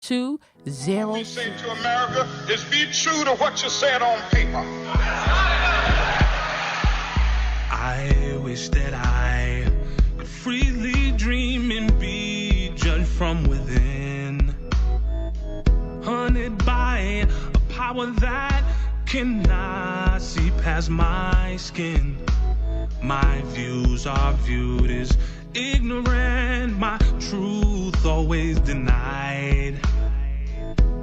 342-0352. Say to America is be true to what you said on paper. I wish that I could freely dream and be judged from within, haunted by a power that cannot see past my skin. My views are viewed as ignorant, my truth always denied.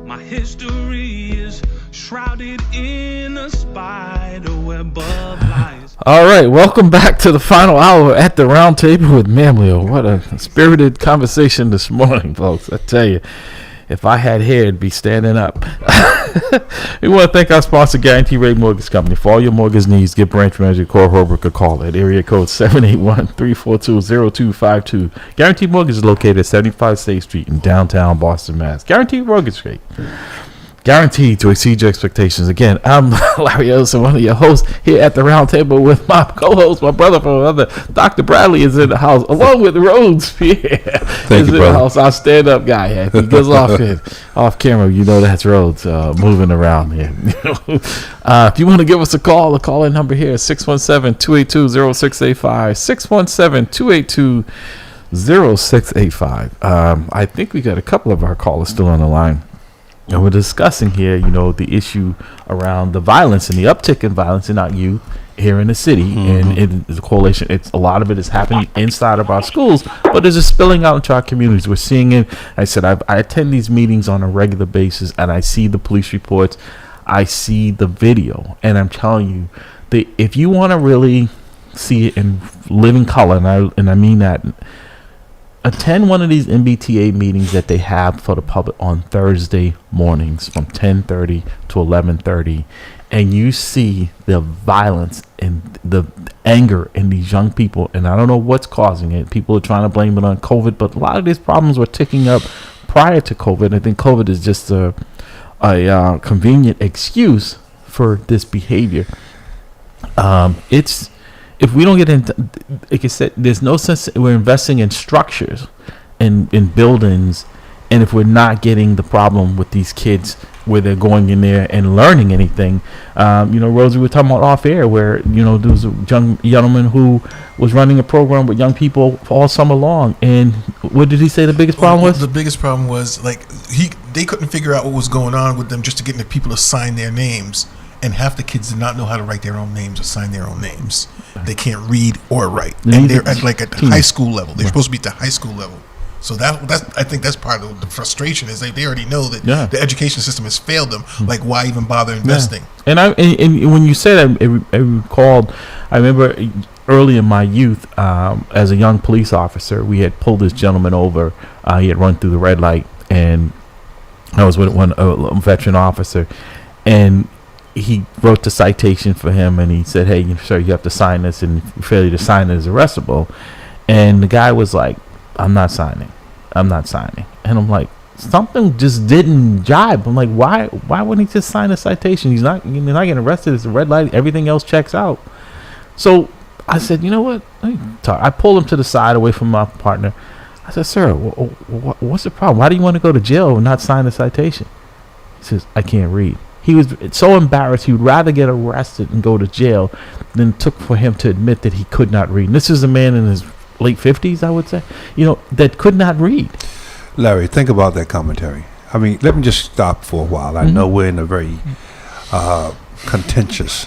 My history is shrouded in a spider web of lies. All right, welcome back to the final hour at the round table with MAMLEO. What a spirited conversation this morning, folks. I tell you, if I had hair, it'd be standing up. We want to thank our sponsor, Guarantee Rate Mortgage Company. For all your mortgage needs, give branch manager Cora Holbrook a call at area code 781-342-0252. Guarantee Mortgage is located at 75 State Street in downtown Boston, Mass. Guarantee Mortgage Rate. Guaranteed to exceed your expectations. Again, I'm Larry Ellison, one of your hosts here at the round table with my co-host, my brother from another. Dr. Bradley is in the house, along with Rhodes Pierre. Thank you, brother. The house. Our stand-up guy. If he goes off camera, you know that's Rhodes moving around here. If you want to give us a call, the call-in number here is 617-282-0685. 617-282-0685. I think we got a couple of our callers still on the line. And we're discussing here, the issue around the violence and the uptick in violence in our youth here in the city. Mm-hmm. And the correlation, a lot of it is happening inside of our schools, but it's just spilling out into our communities. We're seeing it. I said, I attend these meetings on a regular basis, and I see the police reports. I see the video. And I'm telling you, if you want to really see it in living color, and I mean that, attend one of these MBTA meetings that they have for the public on Thursday mornings from 10:30 to 11:30, and you see the violence and the anger in these young people. And I don't know what's causing it. People are trying to blame it on COVID, but a lot of these problems were ticking up prior to COVID. I think COVID is just a convenient excuse for this behavior. If we don't get into, like I said, there's no sense we're investing in structures and in buildings, and if we're not getting the problem with these kids where they're going in there and learning anything. Rosie, we were talking about off air where, there was a young gentleman who was running a program with young people all summer long. And what did he say the biggest problem was? The biggest problem was they couldn't figure out what was going on with them just to get the people to sign their names. And half the kids did not know how to write their own names or sign their own names. They can't read or write. And they're at the high school level. They're supposed to be at the high school level. So I think that's part of the frustration is they already know that the education system has failed them. Like, why even bother investing? Yeah. And when you say that, I remember early in my youth, as a young police officer, we had pulled this gentleman over. He had run through the red light, and I was with a veteran officer, and he wrote the citation for him, and he said, "Hey, sir, you have to sign this, and failure to sign it is arrestable." And the guy was like, I'm not signing. And I'm like, something just didn't jibe. I'm like, why wouldn't he just sign a citation? He's not getting arrested. It's a red light. Everything else checks out. So I said, you know what? I pulled him to the side away from my partner. I said, "Sir, what's the problem? Why do you want to go to jail and not sign the citation?" He says, "I can't read." He was so embarrassed. He would rather get arrested and go to jail than it took for him to admit that he could not read. And this is a man in his late 50s, I would say, that could not read. Larry, think about that commentary. I mean, let me just stop for a while. I know we're in a very contentious,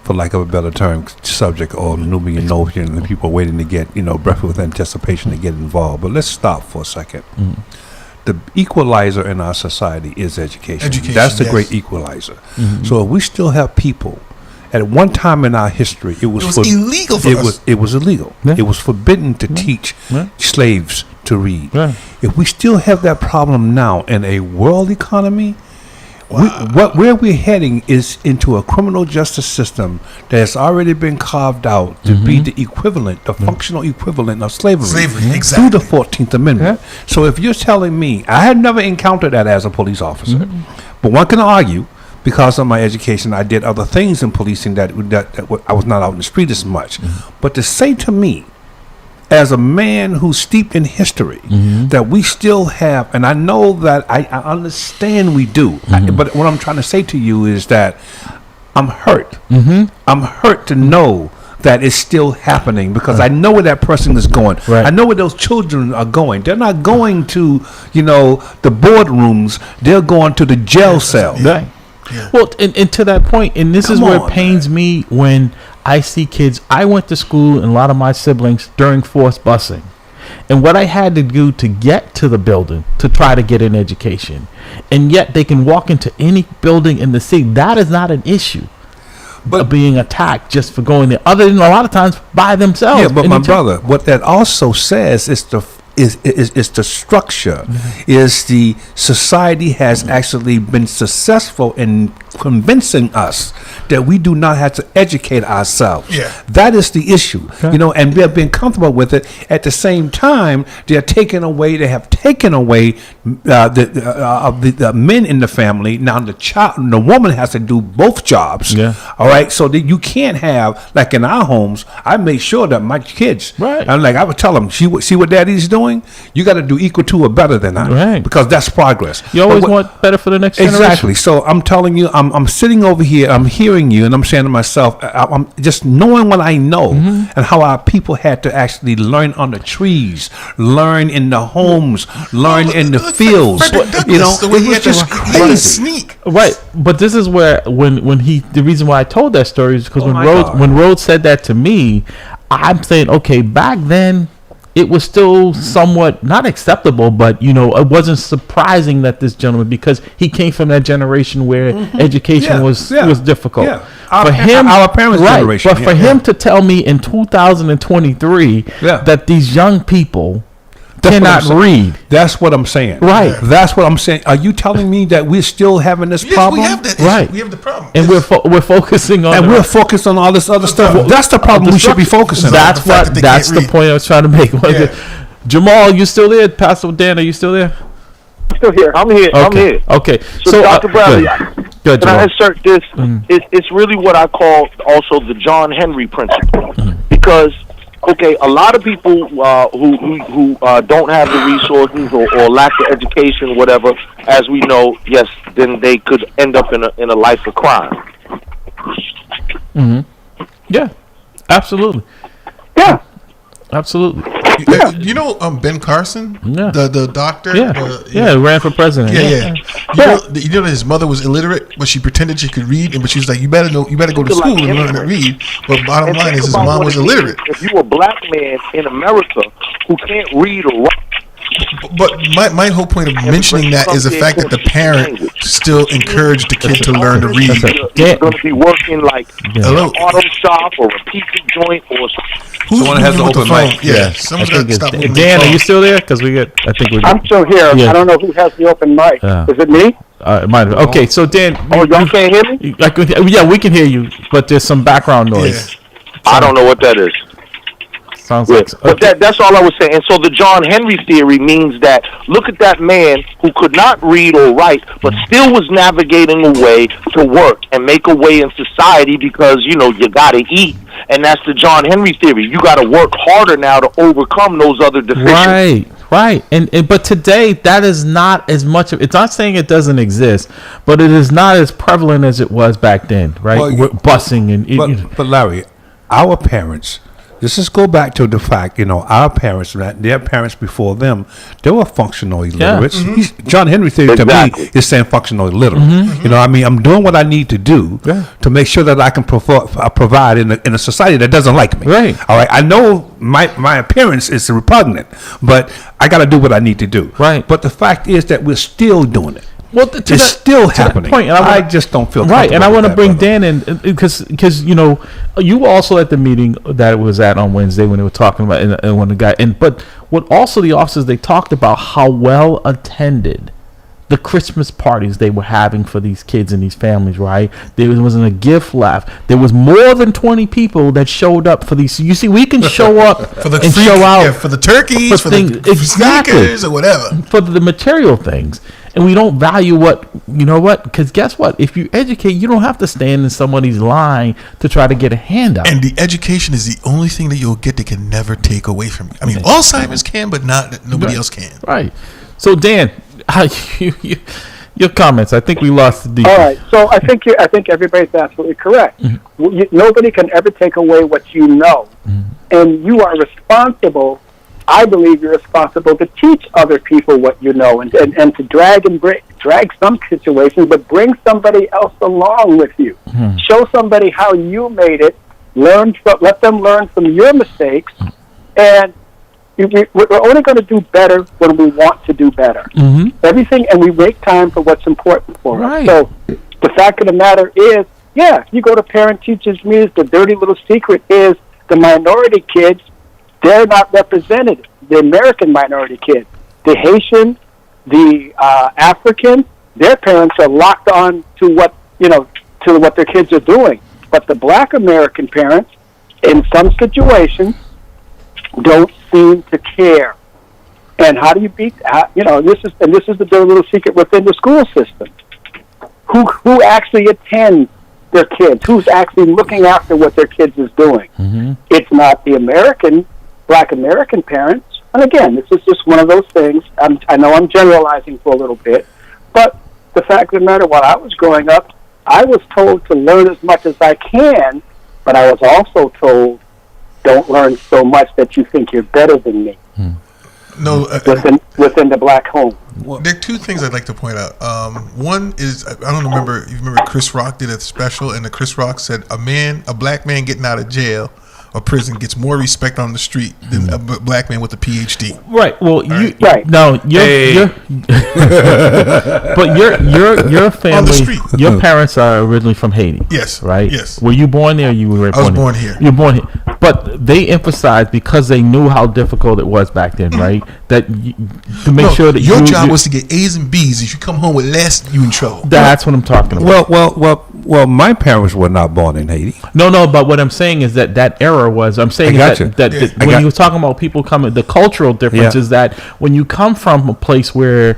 for lack of a better term, subject on Nubian notion, and people waiting to get, breath with anticipation to get involved. But let's stop for a second. Mm-hmm. The equalizer in our society is education. That's the great equalizer. Mm-hmm. So if we still have people, at one time in our history, it was illegal for us. It was illegal. Yeah. It was forbidden to teach slaves to read. Yeah. If we still have that problem now in a world economy, where we're heading is into a criminal justice system that has already been carved out to be the equivalent, the functional equivalent of slavery exactly. through the 14th Amendment. Yeah. So if you're telling me, I had never encountered that as a police officer, but one can argue, because of my education, I did other things in policing that I was not out in the street as much. But to say to me, as a man who's steeped in history, that we still have, and I know that I understand we do, but what I'm trying to say to you is that I'm hurt. I'm hurt to know that it's still happening, because I know where that person is going. Right. I know where those children are going. They're not going to, the boardrooms. They're going to the jail cell. Right. Yeah. Well, and to that point, and this is where it pains me when I see kids. I went to school, and a lot of my siblings, during forced busing. And what I had to do to get to the building to try to get an education. And yet they can walk into any building in the city. That is not an issue. But being attacked just for going there, other than a lot of times by themselves. Yeah, but my brother, what that also says is the structure, is the society has actually been successful in convincing us that we do not have to educate ourselves. Yeah. That is the issue, and we have been comfortable with it. At the same time, they have taken away the men in the family. Now the woman has to do both jobs. Yeah. All right. So that you can't have, like in our homes, I make sure that my kids, right. I would tell them, see what daddy's doing? You got to do equal to or better than that. Right. Because that's progress. You always want better for the next generation. Exactly. So I'm telling you, I'm sitting over here, I'm hearing you, and I'm saying to myself, I'm just knowing what I know, and how our people had to actually learn on the trees, learn in the homes, learn in the fields. The way he was just crazy. Sneak. Right. But this is where the reason why I told that story is because when Rhodes said that to me, I'm saying, okay, back then it was still somewhat not acceptable, but it wasn't surprising that this gentleman, because he came from that generation where education was difficult. Yeah. Our parents' generation. But for him to tell me in 2023 that these young people cannot read. That's what I'm saying. Right. That's what I'm saying. Are you telling me that we're still having this problem? We have that issue. Right. We have the problem. And we're focusing on we're focused on all this other stuff. Well, that's the problem we should be focusing on. That's the point I was trying to make. Jamal, you still there? Pastor Dan, are you still there? I'm still here. I'm here. Okay. I'm here. Okay. So Dr. Bradley, good, can I insert this? It's really what I call also the John Henry principle, because a lot of people who don't have the resources or lack the education, whatever, as we know, yes, then they could end up in a life of crime. Yeah, absolutely. Yeah, absolutely. Ben Carson, the doctor, he ran for president. You know that his mother was illiterate, but she pretended she could read, but she was like, you better go to school and learn to read. But bottom line is his mom was illiterate. If you a black man in America who can't read or write. But my whole point of mentioning that is the fact that the parent still encouraged the kid to learn to read. He's going to be working like an auto shop or a pizza joint or someone has an open mic. Yeah, someone's got to stop. Dan, are you still there? Because I'm still here. Yeah. I don't know who has the open mic. Is it me? Okay, so Dan. Y'all can't hear me? We can hear you, but there's some background noise. I don't know what that is. Sounds like but that's all I was saying. And so the John Henry theory means that look at that man who could not read or write, but still was navigating a way to work and make a way in society because, you got to eat. And that's the John Henry theory. You got to work harder now to overcome those other deficiencies. Right. And but today that is not as much of, it's not saying it doesn't exist, but it is not as prevalent as it was back then, right? Well, busing and but Larry, our parents, let's just go back to the fact, our parents, their parents before them, they were functional illiterates. John Henry theory to me is saying functional illiterate. I'm doing what I need to do to make sure that I can provide in a society that doesn't like me. Right. All right. I know my appearance is repugnant, but I got to do what I need to do. Right. But the fact is that we're still doing it. Well, it's still happening. Point, and I just don't feel right. And I want to bring Dan in because you were also at the meeting that it was at on Wednesday when they were talking about and when the guy but what also the officers, they talked about how well attended the Christmas parties they were having for these kids and these families. Right, there wasn't a gift left. There was more than 20 people that showed up for these. You see, we can show up for the and show out for the turkeys, for the sneakers or whatever, for the material things. and we don't value because guess what? If you educate, you don't have to stand in somebody's line to try to get a handout. And the education is the only thing that you'll get that can never take away from you. I mean, Alzheimer's can, but nobody else can. Right. So Dan, your comments. I think we lost the deep. All right. So I think everybody's absolutely correct. Nobody can ever take away what you know, and you are responsible. I believe you're responsible to teach other people what you know, and to drag some situations, but bring somebody else along with you. Show somebody how you made it. Let them learn from your mistakes, and we're only going to do better when we want to do better. Everything, and we make time for what's important for us. So the fact of the matter is, if you go to parent-teachers meetings, the dirty little secret is the minority kids, they're not represented. The American minority kids, the Haitian, the African, their parents are locked on to what their kids are doing. But the Black American parents, in some situations, don't seem to care. And how do you beat? This is the dirty little secret within the school system. Who actually attends their kids? Who's actually looking after what their kids is doing? It's not the Black American parents. And again, this is just one of those things. I know I'm generalizing for a little bit, but the fact of the matter, while I was growing up, I was told to learn as much as I can, but I was also told, don't learn so much that you think you're better than me. No, within the Black home. Well, there are two things I'd like to point out. One is, I don't remember. You remember Chris Rock did a special, and Chris Rock said a Black man getting out of jail or prison gets more respect on the street than a Black man with a PhD. Right. Well, but your family, on the street. Your parents are originally from Haiti. Yes. Right. Yes. Were you born there? Or you were. I was born here. You were born here. But they emphasized, because they knew how difficult it was back then, right? That to make sure that your job was to get A's and B's. If you come home with less, you in trouble. That's what I'm talking about. Well, my parents were not born in Haiti. No, but what I'm saying is that era was. I'm saying that when you were talking about people coming, the cultural difference is that when you come from a place where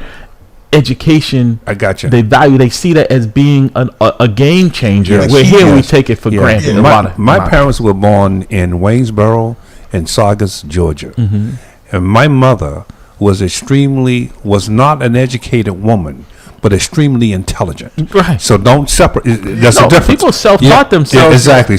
education, they see that as being a game changer. Where here we take it for granted. My parents were born in Waynesboro and Saugus, Georgia, and my mother was not an educated woman, but extremely intelligent. Right. So don't separate. There's a difference. People self-taught themselves. Yeah, exactly.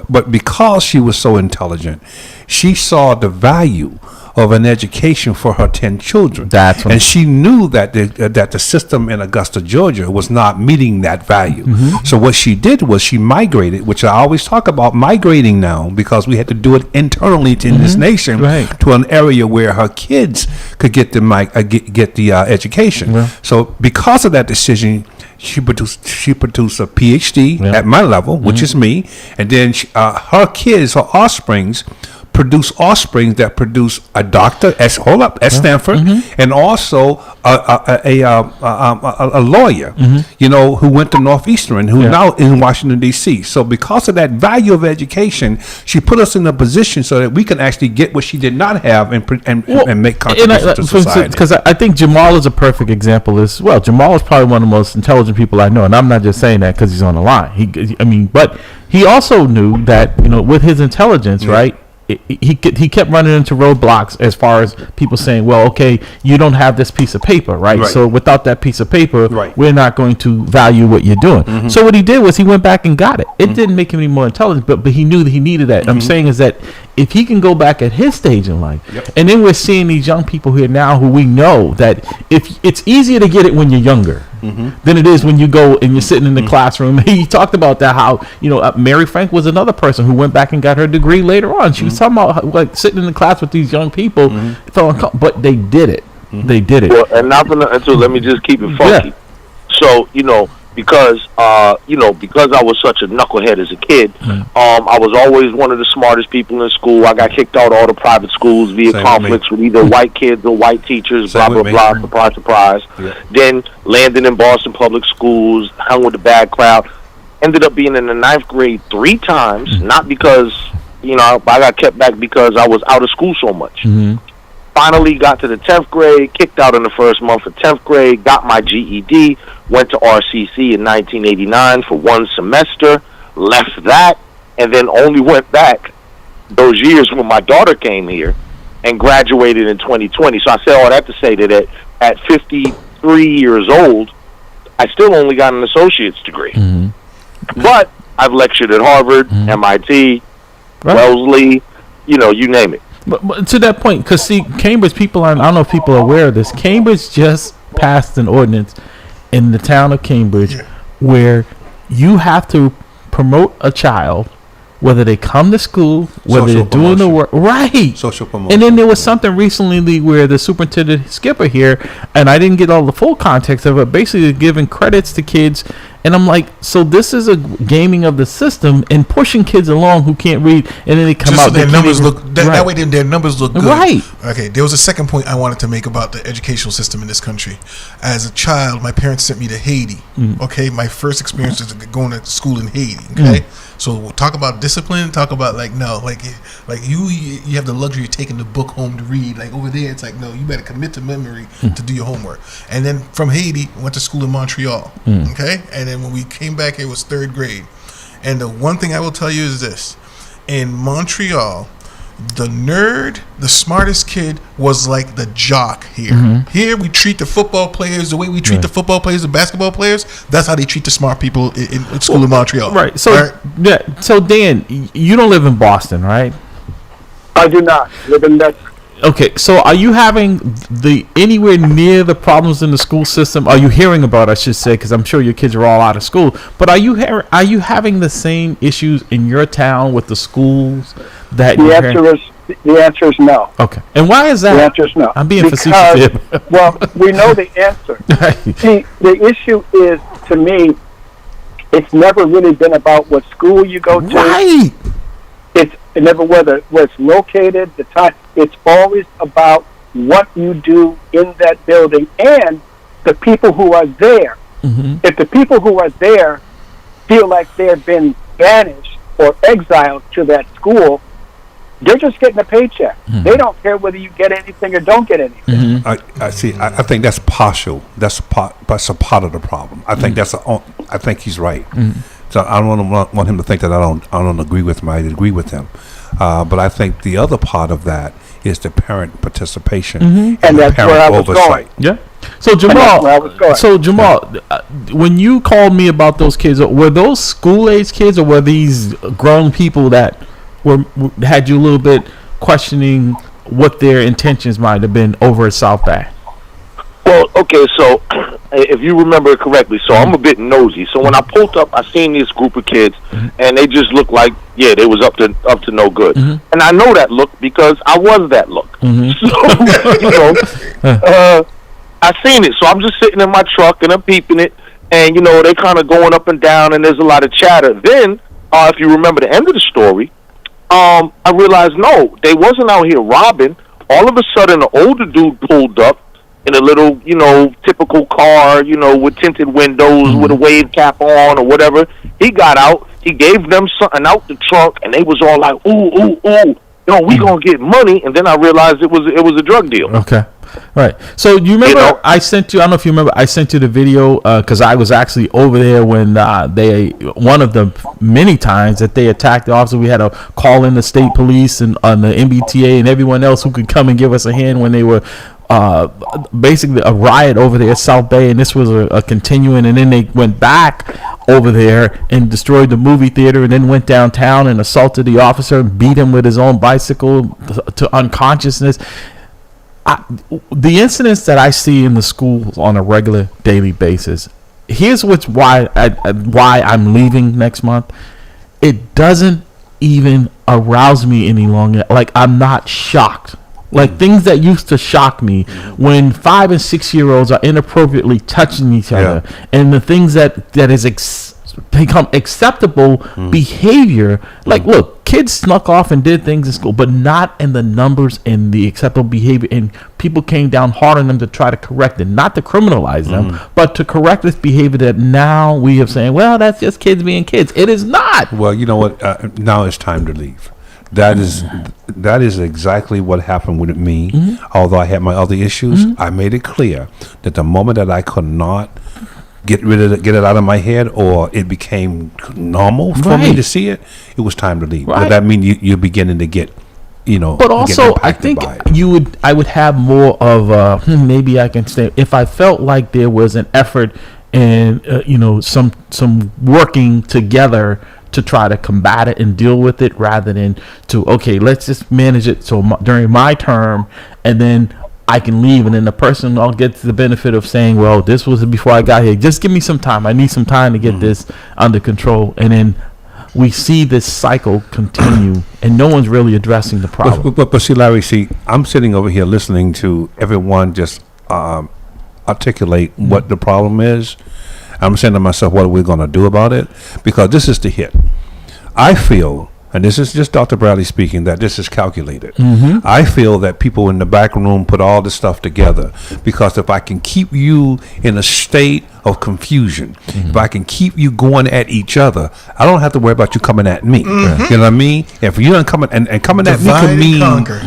But because she was so intelligent, she saw the value of an education for her 10 children. And she knew that the system in Augusta, Georgia was not meeting that value. So what she did was she migrated, which I always talk about migrating now, because we had to do it internally in this nation, to an area where her kids could get the education. So because of that decision, she produced a PhD at my level, which is me, and then her offsprings produce offspring that produce a doctor at Stanford, and also a lawyer, who went to Northeastern, who now in Washington D.C. So because of that value of education, she put us in a position so that we can actually get what she did not have and make contributions to society. Because I think Jamal is a perfect example as well. Jamal is probably one of the most intelligent people I know, and I'm not just saying that because he's on the line. But he also knew that with his intelligence, right. He kept running into roadblocks as far as people saying, well, okay, you don't have this piece of paper, right? So without that piece of paper, we're not going to value what you're doing. So what he did was he went back and got it. It didn't make him any more intelligent, but he knew that he needed that. I'm saying is that if he can go back at his stage in life, and then we're seeing these young people here now who we know that if it's easier to get it when you're younger than it is when you go and you're sitting in the classroom. He talked about that, how Mary Frank was another person who went back and got her degree later on. She was talking about like sitting in the class with these young people, but they did it. They did it. Well, and let me just keep it funky. So because I was such a knucklehead as a kid, I was always one of the smartest people in school. I got kicked out of all the private schools via conflicts with either white kids or white teachers, blah, blah, blah, surprise, surprise. Then landed in Boston public schools, hung with the bad crowd. Ended up being in the 9th grade 3 times, not because, I got kept back because I was out of school so much. Finally got to the 10th grade, kicked out in the first month of 10th grade, got my GED, went to RCC in 1989 for one semester, left that, and then only went back those years when my daughter came here and graduated in 2020. So I say all that to say that at 53 years old, I still only got an associate's degree. Mm-hmm. But I've lectured at Harvard, MIT, Wellesley, you name it. But to that point, because see, Cambridge people, I don't know if people are aware of this. Cambridge just passed an ordinance in the town of Cambridge where you have to promote a child, whether they come to school, whether they're doing the work, right? Social promotion. And then there was something recently where the superintendent Skipper here, and I didn't get all the full context of it, basically giving credits to kids. And I'm like, so this is a gaming of the system and pushing kids along who can't read, and then they come out. So their numbers look that way. Their numbers look good. Right. Okay. There was a second point I wanted to make about the educational system in this country. As a child, my parents sent me to Haiti. Okay, my first experience was going to school in Haiti. Okay, so we'll talk about discipline. Talk about like you have the luxury of taking the book home to read. Like over there, it's like no, you better commit to memory to do your homework. And then from Haiti, went to school in Montreal. Okay, and then when we came back, it was third grade. And the one thing I will tell you is this: in Montreal, the nerd, the smartest kid, was like the jock here. Here we treat the football players the way we treat the football players, the basketball players. That's how they treat the smart people in school in Montreal. Right. So yeah. So Dan, you don't live in Boston, right? I do not live in that. Okay, so are you having anywhere near the problems in the school system? Are you hearing about, I should say, because I'm sure your kids are all out of school, but are you having the same issues in your town with the schools that the answer is no. Okay. And why is that? The answer is no. I'm being facetious here. Well, we know the answer. See, the issue is, to me, it's never really been about what school you go to. Right. It's never where it's located, the time. It's always about what you do in that building and the people who are there. If the people who are there feel like they've been banished or exiled to that school, they're just getting a paycheck. They don't care whether you get anything or don't get anything. I see. I think that's partial. That's a part of the problem. I think I think he's right. So I don't want him to think that I don't agree with him. I agree with him. But I think the other part of that is the parent participation and the that's where I was oversight. going. Yeah. So Jamal, when you called me about those kids, were those school-age kids or were these grown people that had you a little bit questioning what their intentions might have been over at South Bay? Well, okay, so if you remember correctly, so I'm a bit nosy. So when I pulled up, I seen this group of kids, and they just looked like, they was up to no good. And I know that look because I was that look. So, I seen it. So I'm just sitting in my truck, and I'm peeping it, and, they kind of going up and down, and there's a lot of chatter. Then, if you remember the end of the story, I realized, no, they wasn't out here robbing. All of a sudden, an older dude pulled up in a little, typical car, with tinted windows, with a wave cap on or whatever. He got out. He gave them something out the trunk, and they was all like, ooh, we gonna get money. And then I realized it was a drug deal. Okay. Right. So you remember I sent you, I don't know if you remember, I sent you the video because I was actually over there when one of the many times that they attacked the officer. We had to call in the state police and on the MBTA and everyone else who could come and give us a hand when they were basically a riot over there at South Bay, and this was a continuing, and then they went back over there and destroyed the movie theater, and then went downtown and assaulted the officer and beat him with his own bicycle to unconsciousness. The incidents that I see in the schools on a regular daily basis, here's why I'm leaving next month. It doesn't even arouse me any longer. Like, I'm not shocked. Like, things that used to shock me when 5 and 6 year olds are inappropriately touching each other, and the things that is become acceptable behavior. Like, look, kids snuck off and did things in school, but not in the numbers and the acceptable behavior. And people came down hard on them to try to correct it, not to criminalize them, but to correct this behavior that now we have saying, well, that's just kids being kids. It is not. Well, you know what? Now it's time to leave. That is exactly what happened with me. Although I had my other issues, I made it clear that the moment that I could not get it out of my head, or it became normal for me to see it, it was time to leave. But that means you're beginning to get, But also, I think I would have more of maybe I can stay if I felt like there was an effort and some working together to try to combat it and deal with it, rather than let's just manage it so during my term, and then I can leave, and then the person I'll get the benefit of saying, well, this was before I got here. Just give me some time. I need some time to get this under control. And then we see this cycle continue, and no one's really addressing the problem. But see, Larry, I'm sitting over here listening to everyone just articulate what the problem is. I'm saying to myself, what are we going to do about it? Because this is the hit. I feel, and this is just Dr. Bradley speaking, that this is calculated. I feel that people in the back room put all this stuff together because if I can keep you in a state of confusion, if I can keep you going at each other, I don't have to worry about you coming at me. You know what I mean? If you don't coming and coming at me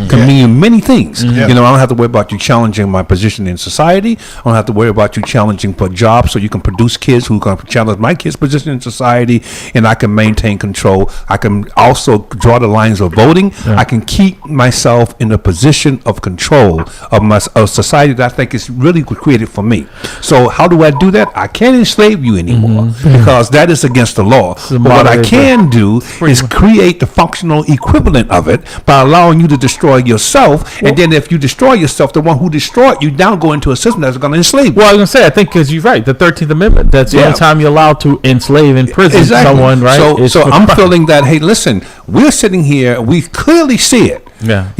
can mean many things. I don't have to worry about you challenging my position in society. I don't have to worry about you challenging for jobs so you can produce kids who can challenge my kids' position in society, and I can maintain control. I can also draw the lines of voting. I can keep myself in a position of control of society that I think is really created for me. So how do I do that? I can't enslave you anymore because that is against the law. But what I can do is create the functional equivalent of it by allowing you to destroy yourself. And then if you destroy yourself, the one who destroyed you now go into a system that's going to enslave you. Well, I was going to say, I think because you're right, the 13th Amendment, that's the only time you're allowed to enslave in prison someone, right? So I'm feeling that, hey, listen, we're sitting here, we clearly see it. But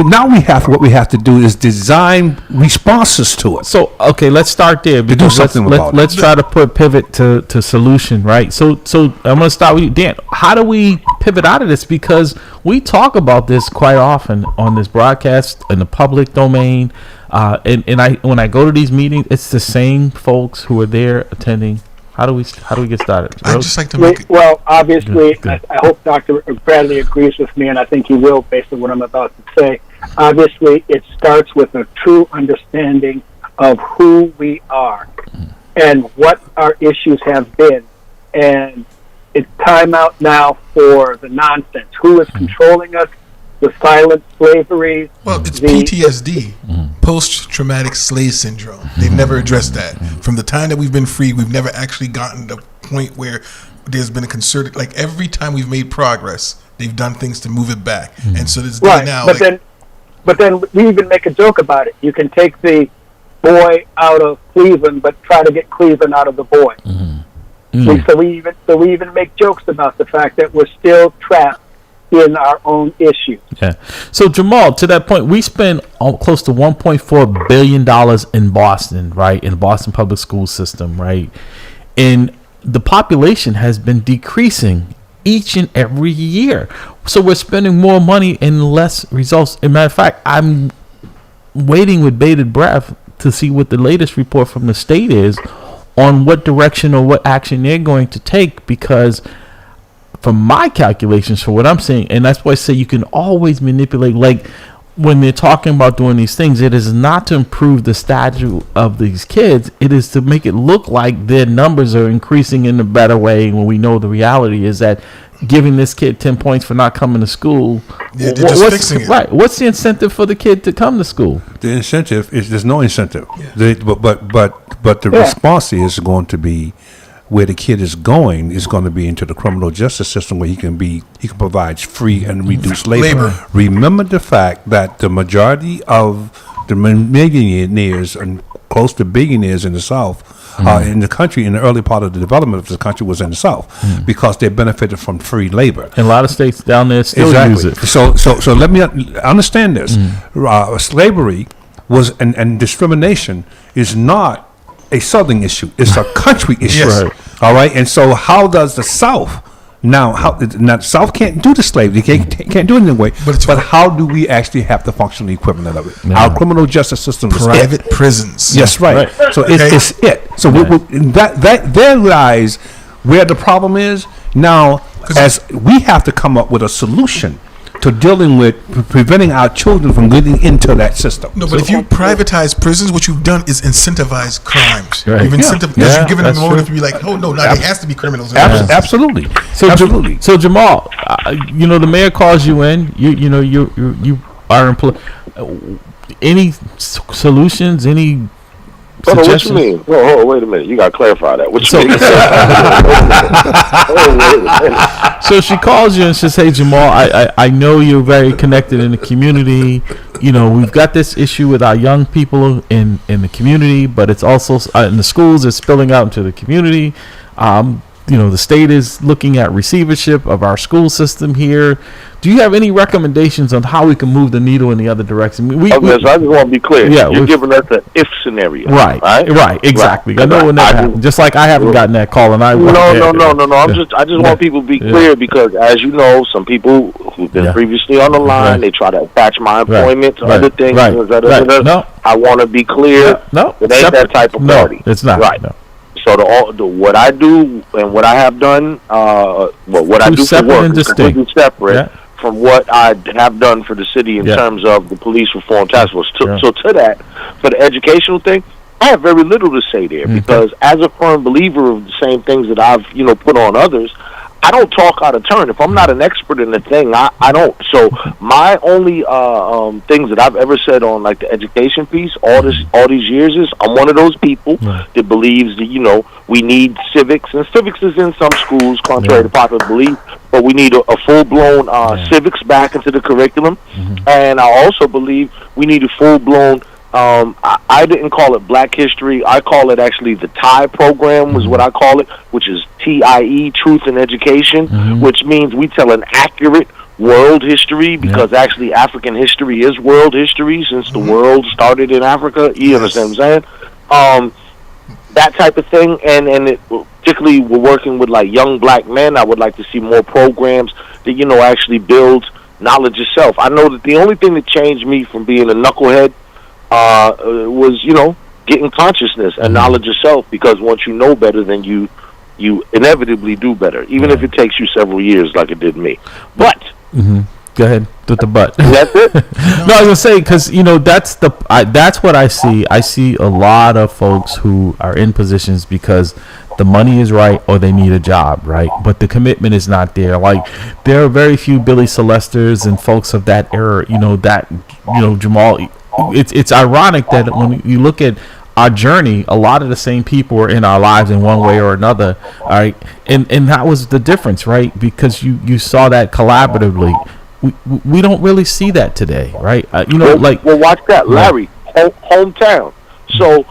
now we have what we have to do is design responses to it. So let's start there. To do something about it. Let's try to pivot to solution, right? So I'm going to start with you, Dan. How do we pivot out of this? Because we talk about this quite often on this broadcast in the public domain, and when I go to these meetings, it's the same folks who are there attending. How do we get started? I'd just like to make well, obviously, I hope Dr. Bradley agrees with me, and I think he will based on what I'm about to say. Obviously, it starts with a true understanding of who we are and what our issues have been. And it's time out now for the nonsense. Who is controlling us? The silent slavery. Well, it's PTSD, post-traumatic slave syndrome. They've never addressed that. From the time that we've been free, we've never actually gotten to the point where there's been a concerted, like every time we've made progress, they've done things to move it back. And so this day now. But then we even make a joke about it. You can take the boy out of Cleveland, but try to get Cleveland out of the boy. So we even make jokes about the fact that we're still trapped in our own issues. So Jamal, to that point, we spend close to $1.4 billion in Boston, right? In the Boston public school system, right? And the population has been decreasing each and every year. So we're spending more money and less results. As a matter of fact, I'm waiting with bated breath to see what the latest report from the state is on what direction or what action they're going to take, because from my calculations, for what I'm saying, and that's why I say you can always manipulate, like when they're talking about doing these things, it is not to improve the stature of these kids. It is to make it look like their numbers are increasing in a better way, when we know the reality is that giving this kid 10 points for not coming to school, they're just fixing it. Right. What's the incentive for the kid to come to school? The incentive is there's no incentive. But the response is going to be where the kid is going to be into the criminal justice system, where he can provide free and reduced labor. Remember the fact that the majority of the millionaires and close to billionaires in the South, in the country, in the early part of the development of the country, was in the South because they benefited from free labor. And a lot of states down there still use it. So let me understand this. Slavery was and discrimination is not a Southern issue. It's a country issue. Right. All right. And so how does the South now the South can't do the slavery. They can't do it anyway. But how do we actually have the functional equivalent of it? Our criminal justice system is private prisons. Yes, right. So it's it. So there lies where the problem is. Now, as we have to come up with a solution to dealing with preventing our children from getting into that system. No, but if you privatize prisons, what you've done is incentivize crimes. Right. You've incentivized, you've given them a motive to true. be like, oh no, now there has to be criminals. Absolutely. So, Absolutely. So Jamal, the mayor calls you in. You are employed. Any solutions? Any What you suggestions? mean? Oh, wait a minute. You got to clarify that. What you mean? So she calls you and says, "Hey Jamal, I know you're very connected in the community. We've got this issue with our young people in the community, but it's also in the schools. It's spilling out into the community. The state is looking at receivership of our school system here. Do you have any recommendations on how we can move the needle in the other direction?" So I just want to be clear. Yeah, You're giving us an if scenario. Right, exactly. Right. I know when that happened. Just like I haven't gotten that call, and I No. Yeah. I just want people to be clear because, as you know, some people who've been previously on the line, they try to attach my employment to other things. No, I want to be clear. No, it ain't that type of party. No, it's not. Right. No. So what I do and what I have done, what I do for work is completely separate from what I have done for the city in terms of the police reform task force. So to that, for the educational thing, I have very little to say there because as a firm believer of the same things that I've put on others, I don't talk out of turn. If I'm not an expert in the thing, I don't. So my only things that I've ever said on like the education piece all these years is I'm one of those people that believes that we need civics, and civics is in some schools contrary to popular belief, but we need a full-blown civics back into the curriculum. And I also believe we need a full-blown I didn't call it Black History. I call it actually the TIE program was what I call it, which is TIE, Truth in Education, which means we tell an accurate world history because actually African history is world history since the world started in Africa. You understand what I'm saying? That type of thing, and it, particularly we're working with like young black men. I would like to see more programs that actually build knowledge itself. I know that the only thing that changed me from being a knucklehead was getting consciousness and knowledge yourself, because once you know better, then you inevitably do better, even if it takes you several years like it did me. But go ahead with the but. That's it. No, I was gonna say, because that's what I see. I see a lot of folks who are in positions because the money is right or they need a job, right? But the commitment is not there. Like, there are very few Billy Celesters and folks of that era, Jamal. It's ironic that when you look at our journey, a lot of the same people were in our lives in one way or another, all right? And that was the difference, right? Because you saw that collaboratively. We don't really see that today, right? Well, watch that, Larry. Hometown. So,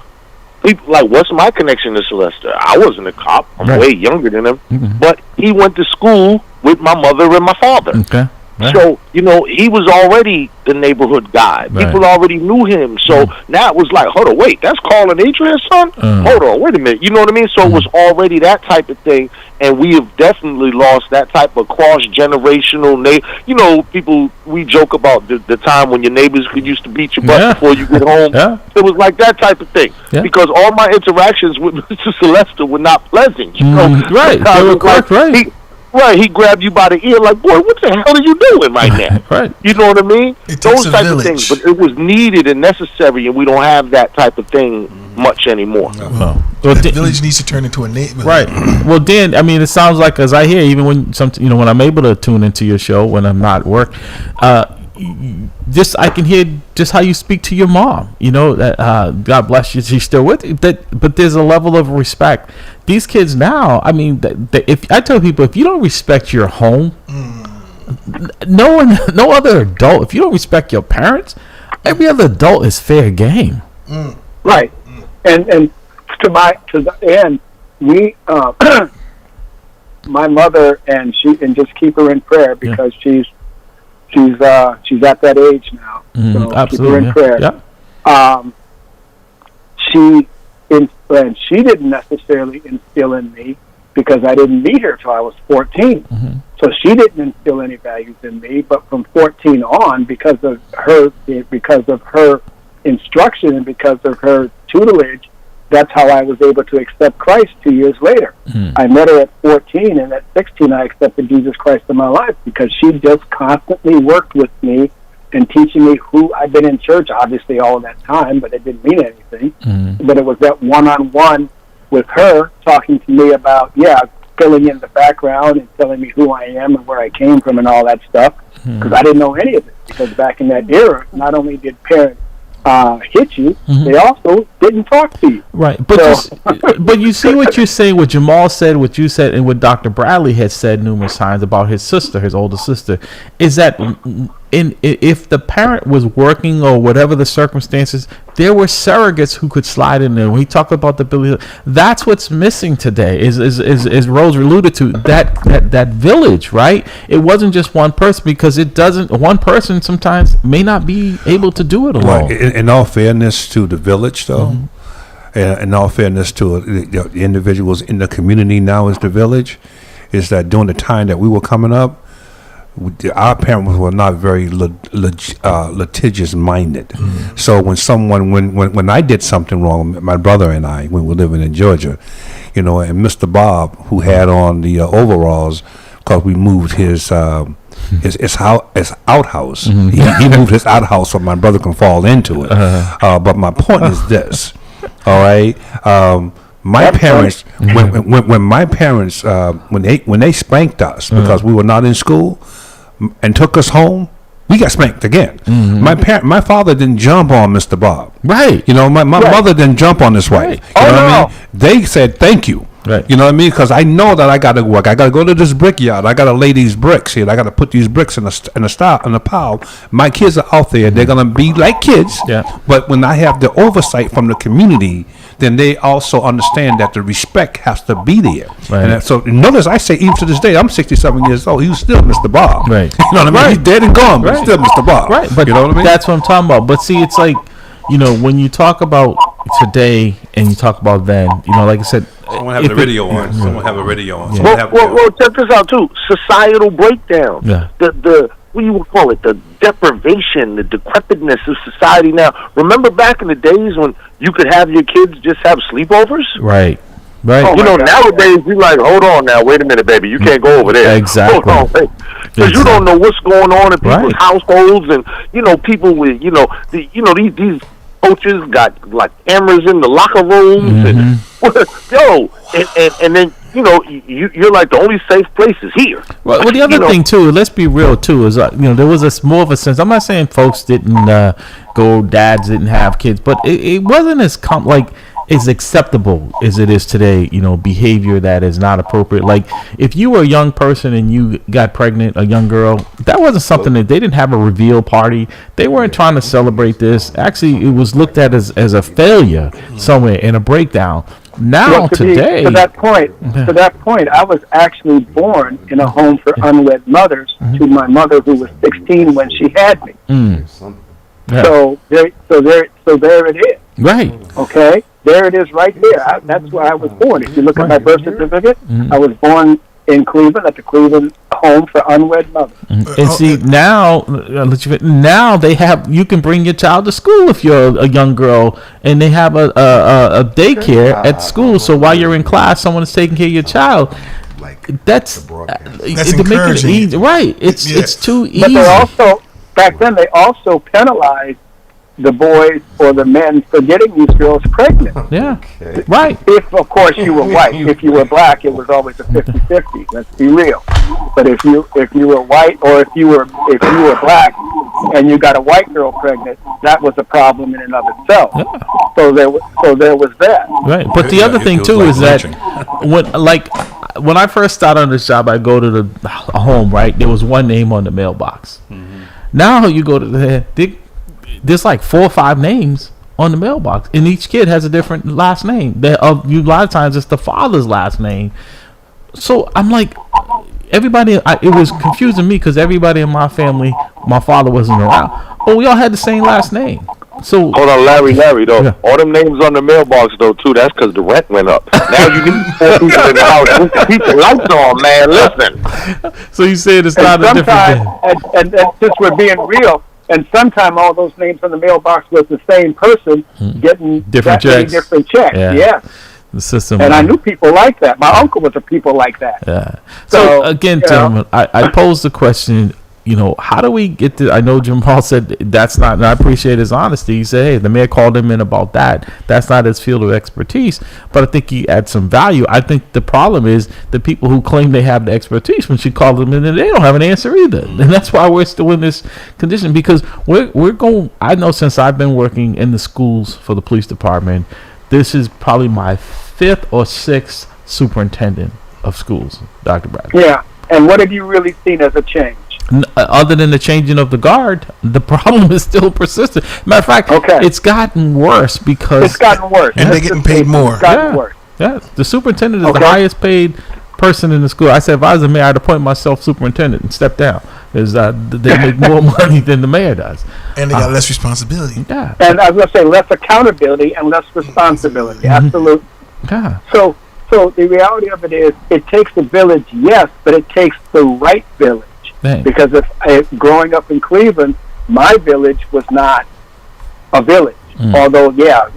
people like, what's my connection to Celeste? I wasn't a cop. I'm way younger than him. But he went to school with my mother and my father. Okay. Right. So, he was already the neighborhood guy. Right. People already knew him. So now it was like, hold on, wait, that's Carl and Adrian's son? Hold on, wait a minute. You know what I mean? So it was already that type of thing. And we have definitely lost that type of cross-generational, people, we joke about the time when your neighbors used to beat your butt before you get home. It was like that type of thing. Because all my interactions with Mr. Celeste were not pleasant. Right. They were correct, right. Right, he grabbed you by the ear like, boy, what the hell are you doing right now? Right. You know what I mean? It takes Those a type village. of things, but it was needed and necessary, and we don't have that type of thing much anymore. The village needs to turn into a neighborhood. Right. Well, Dan, I mean, it sounds like, as I hear, even when when I'm able to tune into your show when I'm not at work, I can hear just how you speak to your mom. That God bless you, she's still with you. But there's a level of respect. These kids now, I mean, if I tell people, if you don't respect your home, no other adult. If you don't respect your parents, every other adult is fair game. Right. And to the end, we my mother and just keep her in prayer because she's at that age now. So absolutely. Keep her in prayer. And she didn't necessarily instill in me, because I didn't meet her till I was 14. So she didn't instill any values in me. But from 14 on, because of her instruction and because of her tutelage, that's how I was able to accept Christ 2 years later. I met her at 14, and at 16 I accepted Jesus Christ in my life because she just constantly worked with me and teaching me who I've been in church, obviously all of that time, but it didn't mean anything. But it was that one-on-one with her talking to me about, filling in the background and telling me who I am and where I came from and all that stuff, because I didn't know any of it. Because back in that era, not only did parents hit you, they also didn't talk to you. Right, but but you see what you're saying, what Jamal said, what you said, and what Dr. Bradley had said numerous times about his sister, his older sister, is that if the parent was working or whatever the circumstances, there were surrogates who could slide in there. When we talk about the ability, that's what's missing today. Is Rose alluded to that village, right? It wasn't just one person, because one person sometimes may not be able to do it alone. Right. In all fairness to the village, though, in all fairness to the individuals in the community now as the village, is that during the time that we were coming up, our parents were not very litigious minded. So when I did something wrong, my brother and I, when we were living in Georgia, and Mr. Bob, who had on the overalls, because we moved his outhouse. He moved his outhouse so my brother can fall into it. But my point is this, all right. My parents, when my parents, when they spanked us because we were not in school and took us home, we got spanked again. My father didn't jump on Mr. Bob. Right. My mother didn't jump on his wife. Right. You know what I mean? They said thank you. Right. You know what I mean? Because I know that I got to work. I got to go to this brickyard. I got to lay these bricks here. I got to put these bricks in a pile. My kids are out there. They're going to be like kids. Yeah. But when I have the oversight from the community, then they also understand that the respect has to be there. Right. And so notice I say, even to this day, I'm 67 years old. He was still Mr. Bob. Right. You know what I mean? Right. He's dead and gone, but he's still Mr. Bob. Right. But you know what I mean? That's what I'm talking about. But see, it's like, when you talk about today and you talk about then, like I said, someone have the radio on. Someone have a radio on. Well, check this out too. Societal breakdown. Yeah. The what do you call it? The deprivation, the decrepitness of society now. Remember back in the days when you could have your kids just have sleepovers? Right. Right. Nowadays you're like, hold on now, wait a minute, baby, you can't go over there. Exactly. Hold on, because you don't know what's going on in people's households, and people with these coaches got like cameras in the locker rooms, and then you're like, the only safe place is here. Well, the other thing too, let's be real too, is there was more of a sense. I'm not saying folks didn't dads didn't have kids, but it wasn't as is acceptable as it is today, behavior that is not appropriate. Like if you were a young person and you got pregnant, a young girl, that wasn't something that they didn't have a reveal party. They weren't trying to celebrate this. Actually, it was looked at as a failure somewhere and a breakdown. Now today, to that point, I was actually born in a home for unwed mothers to my mother, who was 16 when she had me. Yeah. So there it is. Right. Okay. There it is right there. That's where I was born. If you look at my birth certificate, I was born in Cleveland at the Cleveland Home for Unwed Mothers. And see, now you can bring your child to school if you're a young girl, and they have a daycare at school. So while you're in class, someone is taking care of your child. That's encouraging. Make it easy. Right. It's too easy. But they also, back then, they also penalized the boys or the men for getting these girls pregnant. Yeah, right. If, of course, you were white. If you were black, it was always a 50-50. Let's be real. But if you were white, or if you were black and you got a white girl pregnant, that was a problem in and of itself. Yeah. So there was that. Right. But the other thing too is that when I first started on this job, I go to the home. Right, there was one name on the mailbox. Now you go to there's like 4 or 5 names on the mailbox, and each kid has a different last name. A lot of times it's the father's last name. So I'm like, everybody. It was confusing me because everybody in my family, my father wasn't around, but we all had the same last name. So hold on, Larry, though. Yeah. All them names on the mailbox, though, too. That's because the rent went up. Now you need 4 people in the house. Keep the lights on, man. Listen. So you said it's not a different thing. And since we're being real, And sometime all those names in the mailbox was the same person getting different checks. Different checks. Yeah. The system. And I knew people like that. My uncle was a people like that. Yeah. So again, gentlemen, I posed the question, how do we get to, I know Jim Paul said that's not, and I appreciate his honesty. He said, hey, the mayor called him in about that. That's not his field of expertise, but I think he adds some value. I think the problem is the people who claim they have the expertise, when she called them in, and they don't have an answer either. And that's why we're still in this condition, because we're going, I know since I've been working in the schools for the police department, this is probably my 5th or 6th superintendent of schools, Dr. Bradley. Yeah. And what have you really seen as a change? Other than the changing of the guard, the problem is still persistent. Matter of fact, it's gotten worse because it's gotten worse, and they're getting paid more. It's gotten worse. Yeah, the superintendent is the highest paid person in the school. I said, if I was the mayor, I'd appoint myself superintendent and step down. Because they make more money than the mayor does, and they got less responsibility. Yeah, and I was going to say less accountability and less responsibility. Absolutely. Yeah. So the reality of it is, it takes a village, yes, but it takes the right village. Because if growing up in Cleveland, my village was not a village. Although,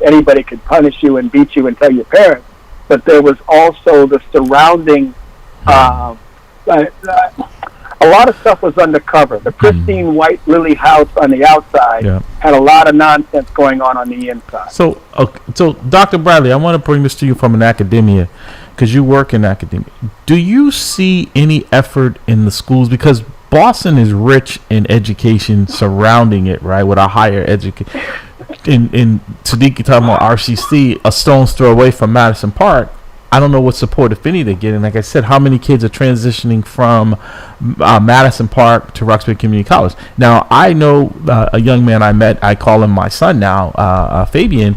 anybody could punish you and beat you and tell your parents, but there was also the surrounding. A lot of stuff was undercover. The pristine white lily house on the outside had a lot of nonsense going on the inside. So Dr. Bradley, I want to bring this to you from an academia, because you work in academia. Do you see any effort in the schools? Because Boston is rich in education surrounding it, right? With a higher education. In Sadiq, you're talking about RCC, a stone's throw away from Madison Park. I don't know what support, if any, they're getting. Like I said, how many kids are transitioning from Madison Park to Roxbury Community College? Now, I know a young man I met. I call him my son now, Fabian.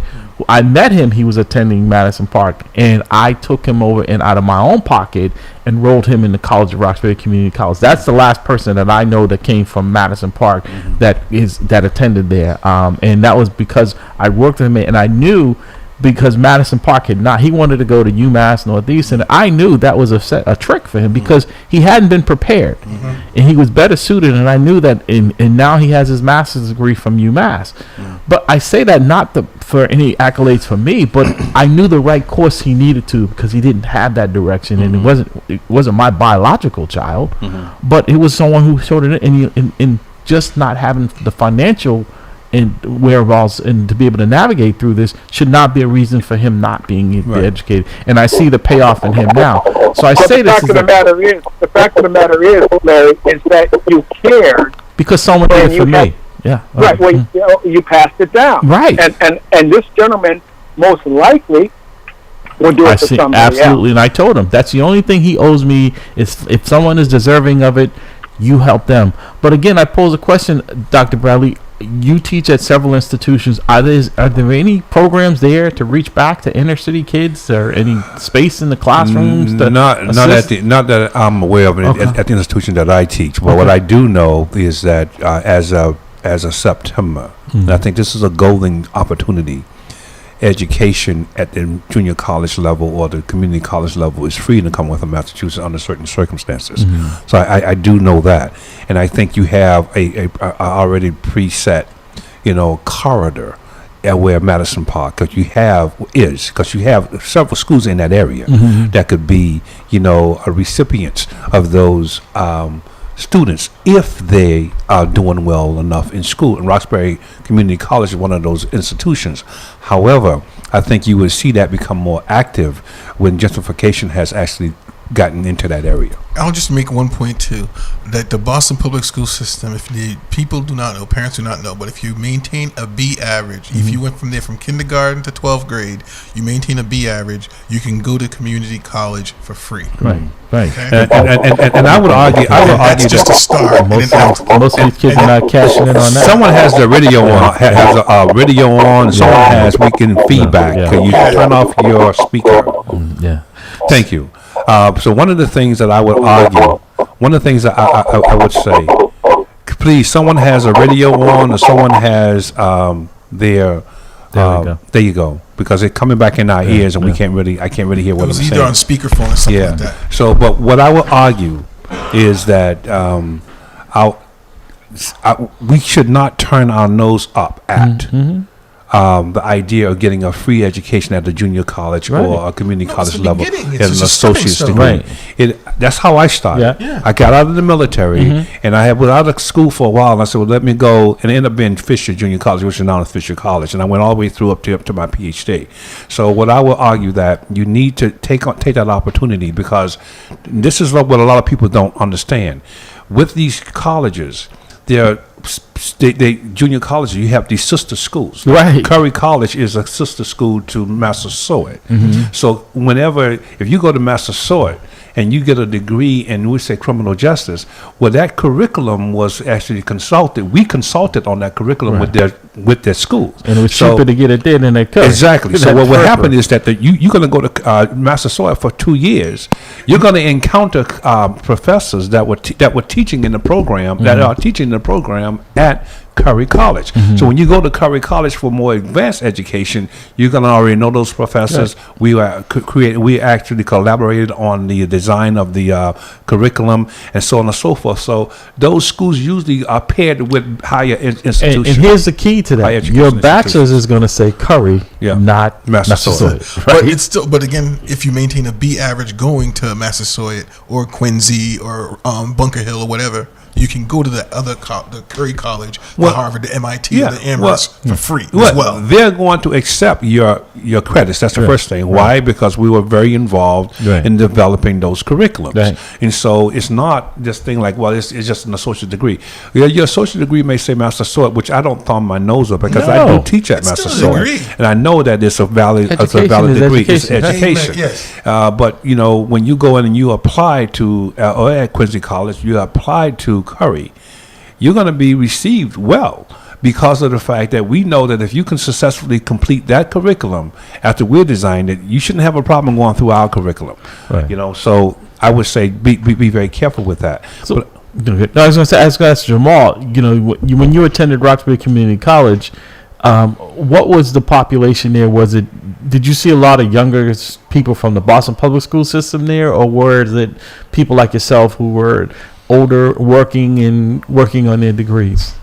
I met him. He was attending Madison Park, and I took him over and out of my own pocket enrolled him in the College of Roxbury Community College. That's the last person that I know that came from Madison Park that attended there, and that was because I worked with him, and I knew, because Madison Park he wanted to go to UMass Northeast, and I knew that was a trick for him, because he hadn't been prepared, and he was better suited, and I knew that, and now he has his master's degree from UMass. But I say that not for any accolades for me, but I knew the right course he needed to, because he didn't have that direction, and it wasn't my biological child, but it was someone who showed it, and just not having the financial and whereabouts and to be able to navigate through this should not be a reason for him not being educated. And I see the payoff in him now. So I say this. The fact of the matter is, Larry, is that you cared because someone did it for me. Yeah. Right. Well, you passed it down. Right. And this gentleman most likely will do it for somebody absolutely. else. And I told him that's the only thing he owes me is if someone is deserving of it, you help them. But again, I pose a question, Dr. Bradley. You teach at several institutions. Are there any programs there to reach back to inner city kids, or any space in the classrooms? Not that I'm aware of at the institution that I teach. But what I do know is that as of September, and I think this is a golden opportunity. Education at the junior college level or the community college level is free to come with Massachusetts under certain circumstances. So I do know that, and I think you have a already preset, corridor at where Madison Park, because you have several schools in that area that could be, recipients of those students if they are doing well enough in school. And Roxbury Community College is one of those institutions. However, I think you would see that become more active when gentrification has actually gotten into that area. I'll just make one point too, that the Boston public school system, if the people do not know, parents do not know, but if you maintain a B average, if you went from kindergarten to 12th grade, you maintain a B average, you can go to community college for free. Right. Okay? And I would argue that's just a start. Most of these kids are not cashing in on that. Someone has the radio on, has a radio on. Someone has weekend feedback. Can you turn off your speaker? Thank you. So one of the things that I would argue, one of the things that I would say, please, someone has a radio on, or someone has their. There you go. Because it's coming back in our ears, and I can't really hear what I'm saying. It was either on speakerphone or something like that. So, but what I would argue is that we should not turn our nose up at the idea of getting a free education at the junior college or a community college level and an associate's degree. That's how I started. Yeah. I got out of the military and I was out of school for a while. And I said, well, let me go, and ended up being Fisher Junior College, which is now Fisher College, and I went all the way through up to my PhD. So what I will argue that you need to take that opportunity, because this is what a lot of people don't understand. With these colleges, they junior colleges, you have these sister schools. Right. Curry College is a sister school to Massasoit. So if you go to Massasoit and you get a degree in, we say, criminal justice, well, that curriculum was actually consulted. We consulted on that curriculum with their schools. And it was cheaper to get it there than that. Exactly. So what will happen is that you're going to go to Massasoit for 2 years. You're going to encounter professors that were teaching in the program, that are teaching the program at Curry College. So when you go to Curry College for more advanced education, you're going to already know those professors. We actually collaborated on the design of the curriculum and so on and so forth. So those schools usually are paired with higher institutions. And here's the key to that: your bachelor's is going to say Curry, not Massasoit. Right? But again, if you maintain a B average going to Massasoit or Quincy or Bunker Hill or whatever, you can go to the other the Curry College, the Harvard, the MIT, the Amherst for free as well. They're going to accept your credits. That's the first thing. Why? Because we were very involved in developing those curriculums. And so it's not this thing like, well, it's just an associate degree. Your associate degree may say Massasoit, which I don't thumb my nose up, because I do teach at Massasoit, and I know that it's a valid degree. It's education. Yes. But when you go in and you apply to or at Quincy College, you apply to Curry, you're going to be received well, because of the fact that we know that if you can successfully complete that curriculum after we're designed it, you shouldn't have a problem going through our curriculum. So I would say be very careful with that. So, I was going to ask Jamal, when you attended Roxbury Community College, what was the population there? Did you see a lot of younger people from the Boston public school system there, or were it people like yourself who were older, working on their degrees?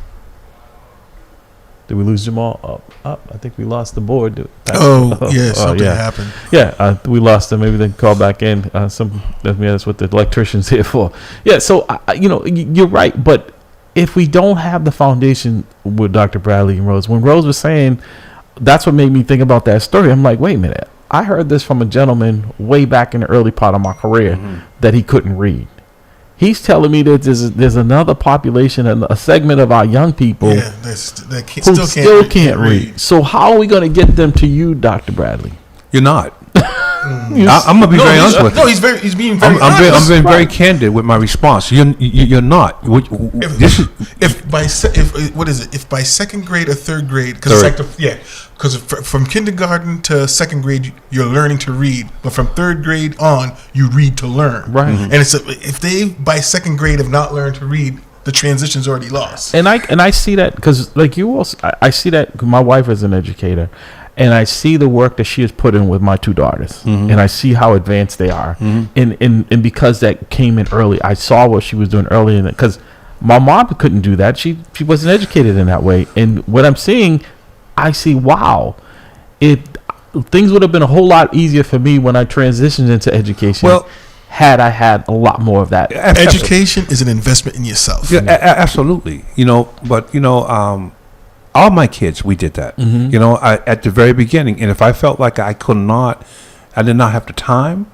Did we lose Jamal? I think we lost the board. Something happened. Yeah, we lost them. Maybe they can call back in. That's what the electrician's here for. Yeah, so you're right. But if we don't have the foundation with Dr. Bradley and Rose, when Rose was saying, that's what made me think about that story. I'm like, wait a minute. I heard this from a gentleman way back in the early part of my career that he couldn't read. He's telling me that there's another population and a segment of our young people who still can't read. So how are we going to get them to you, Dr. Bradley? You're not. I'm gonna be very honest with you. No, he's being very honest. I'm being very candid with my response. You're not. If by second grade or third grade, because from kindergarten to second grade you're learning to read, but from third grade on you read to learn. Right. And if they by second grade have not learned to read, the transition's already lost. And I see that because like you also, I see that 'cause my wife is an educator. And I see the work that she has put in with my two daughters, and I see how advanced they are. And because that came in early, I saw what she was doing early in it. Because my mom couldn't do that; she wasn't educated in that way. And what I'm seeing, I see, wow, things would have been a whole lot easier for me when I transitioned into education. Well, had I had a lot more of that. Education is an investment in yourself. Yeah, absolutely. All my kids, we did that. At the very beginning, and if I felt like I did not have the time,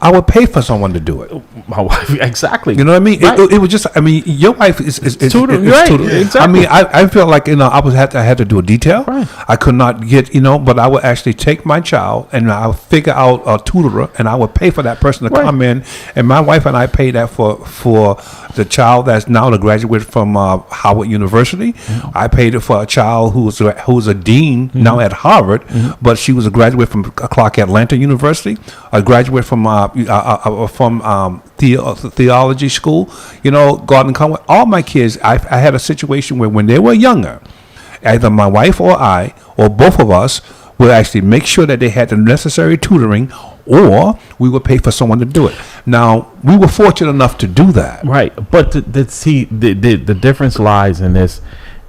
I would pay for someone to do it. My wife, exactly. You know what I mean? Right. It was just. I mean, your wife is tutoring, right? Exactly. I mean, I felt like I had to do a detail. Right. I could not get but I would actually take my child and I would figure out a tutorer and I would pay for that person to come in. And my wife and I paid that for the child that's now the graduate from Howard University. I paid it for a child who was a dean now at Harvard, but she was a graduate from Clark Atlanta University, a graduate from theology school, Garden Conway. All my kids, I had a situation where when they were younger, either my wife or I or both of us would actually make sure that they had the necessary tutoring, or we would pay for someone to do it. Now, we were fortunate enough to do that. Right. But the difference lies in this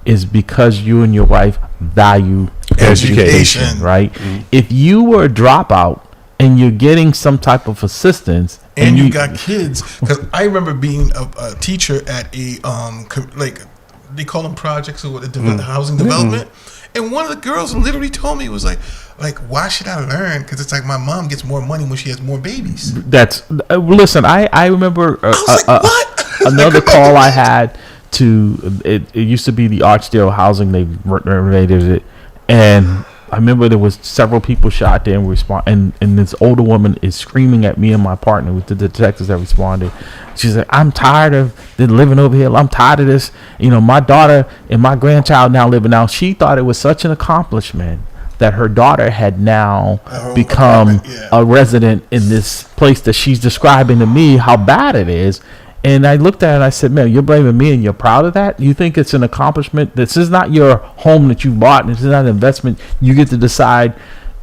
is because you and your wife value education, right? Mm-hmm. If you were a dropout and you're getting some type of assistance, and you got kids, because I remember being a teacher at a like they call them projects or housing development, and one of the girls literally told me, it was like why should I learn? Because it's like my mom gets more money when she has more babies. That's listen. I remember I was like, what? Another call I had to it used to be the Archdale housing. They renovated it, and I remember there was several people shot there and this older woman is screaming at me and my partner with the detectives that responded. She's like, I'm tired of living over here. I'm tired of this. You know, my daughter and my grandchild now living out. She thought it was such an accomplishment that her daughter had now become a resident in this place that she's describing to me how bad it is. And I looked at it and I said, man, you're blaming me and you're proud of that? You think it's an accomplishment? This is not your home that you bought. This is not an investment. You get to decide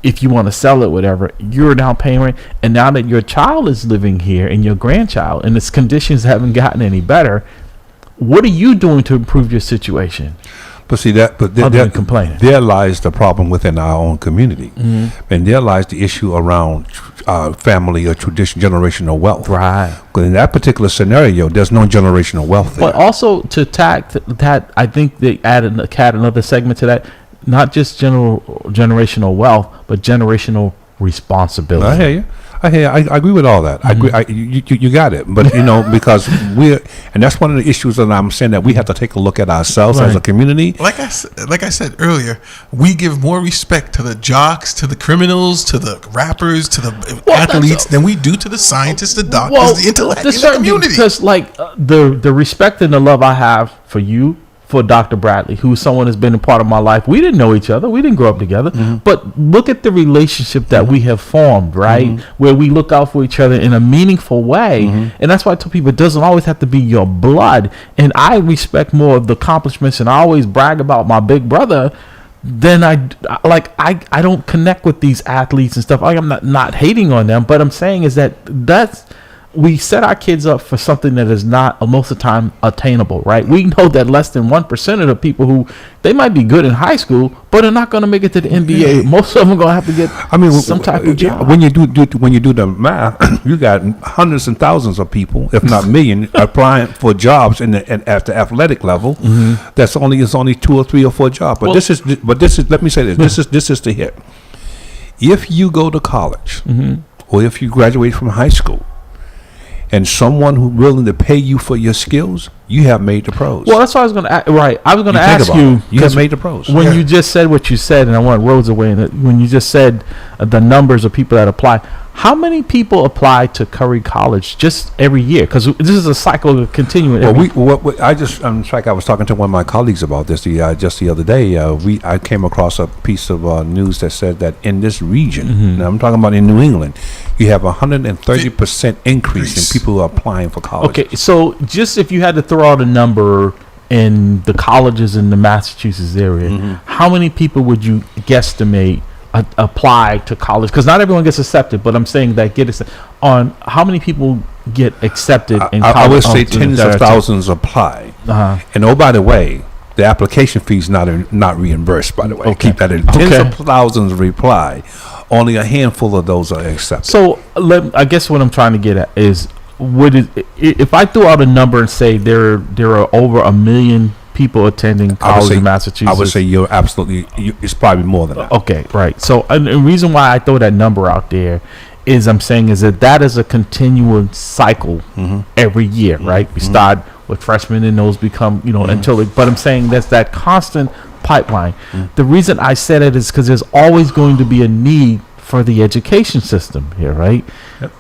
if you want to sell it, whatever. You're a down payment. And now that your child is living here and your grandchild and its conditions haven't gotten any better, what are you doing to improve your situation? But see there lies the problem within our own community, and there lies the issue around family or tradition, generational wealth. Right. Because in that particular scenario, there's no generational wealth there. But also to attack that, I think they added another segment to that. Not just generational wealth, but generational responsibility. I hear you. I agree with all that. I agree. You got it. But because and that's one of the issues that I'm saying, that we have to take a look at ourselves as a community. Like I said earlier, we give more respect to the jocks, to the criminals, to the rappers, to the athletes than we do to the scientists, the doctors, the intellect in the community. Because the respect and the love I have for you, for Dr. Bradley, who's someone that's been a part of my life. We didn't know each other. We didn't grow up together. But look at the relationship that we have formed, right? Where we look out for each other in a meaningful way. And that's why I tell people it doesn't always have to be your blood. And I respect more of the accomplishments, and I always brag about my big brother than I don't connect with these athletes and stuff. I'm not hating on them, but I'm saying is that's we set our kids up for something that is not most of the time attainable, right? We know that less than 1% of the people who they might be good in high school, but are not going to make it to the NBA. Most of them are going to have to get some type of job. When you do the math, you got hundreds and thousands of people, if not million, applying for jobs at the athletic level. That's only 2 or 3 or 4 jobs. But this is let me say this. This is the hit. If you go to college, or if you graduate from high school, and someone who's willing to pay you for your skills, you have made the pros. Well, that's what I was going to I was going to ask you. You have made the pros. When you just said what you said, and I want Rhodes away, when you just said the numbers of people that apply, how many people apply to Curry College just every year? Because this is a cycle of continuing. Well, I was talking to one of my colleagues about this just the other day. I came across a piece of news that said that in this region, now I'm talking about in New England, you have 130% increase in people who are applying for college. Okay, so just if you had to throw out a number in the colleges in the Massachusetts area, how many people would you guesstimate apply to college? Because not everyone gets accepted, but I'm saying that on how many people get accepted in college? I would say tens of thousands apply. And by the way, the application fee is not reimbursed, by the way. Okay. Keep that in. Tens of thousands reply. Only a handful of those are accepted. So I guess what I'm trying to get at is, if I threw out a number and say there are over 1 million people attending college in Massachusetts, I would say you're absolutely. It's probably more than that. Okay, right. So the reason why I throw that number out there is I'm saying is that is a continual cycle every year, right? We start with freshmen and those become until. But I'm saying that's that constant pipeline. The reason I said it is because there's always going to be a need for the education system here, right? Yep.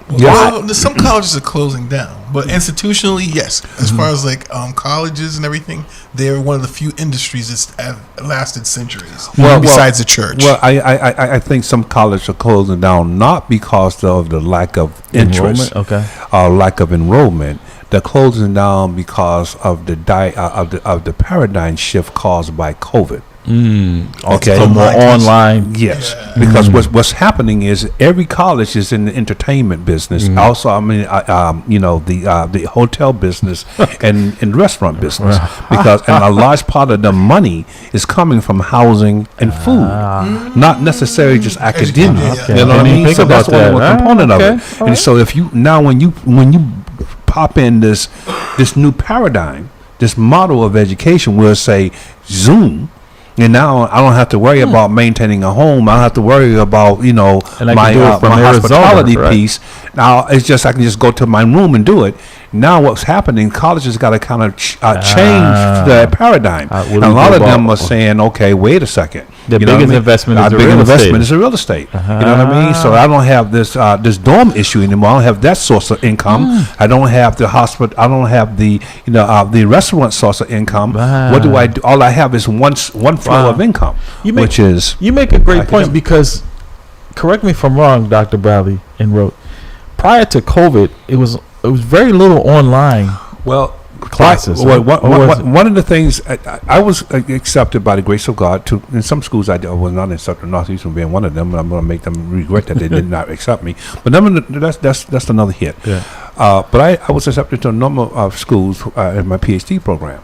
Well, some colleges are closing down, but institutionally, yes. As far as colleges and everything, they're one of the few industries that's have lasted centuries. Besides the church. Well, I think some colleges are closing down not because of the lack of interest, or lack of enrollment. They're closing down because of the paradigm shift caused by COVID. Okay, So more online. Yes, because what's happening is every college is in the entertainment business. Also, I mean, the hotel business and restaurant business, because and a large part of the money is coming from housing and food, not necessarily just academia. Okay. You know what I mean? Think So about that's one that. component of Okay. it. And so if you now when you pop in this new paradigm, this model of education, we'll say Zoom. And now I don't have to worry about maintaining a home. I don't have to worry about And I can do it from my Arizona, hospitality right? piece. Now it's just I can just go to my room and do it. Now what's happening? Colleges got to kind of change the paradigm. And a lot of them are saying, "Okay, wait a second. The You know what biggest I mean? investment is Our the big real investment estate. is the real estate. You know what I mean? So I don't have this dorm issue anymore. I don't have that source of income. I don't have the hospital. I don't have the the restaurant source of income. What do I do? All I have is one flow of income, You make a great point, because, correct me if I'm wrong, Dr. Bradley and Rote, prior to COVID, it was very little online. Well, classes. Well, right? one of the things I was accepted by the grace of God to in some schools. I was not accepted. Northeastern being one of them. And I'm going to make them regret that they did not accept me. But that's another hit. Yeah. But I was accepted to a number of schools in my PhD program.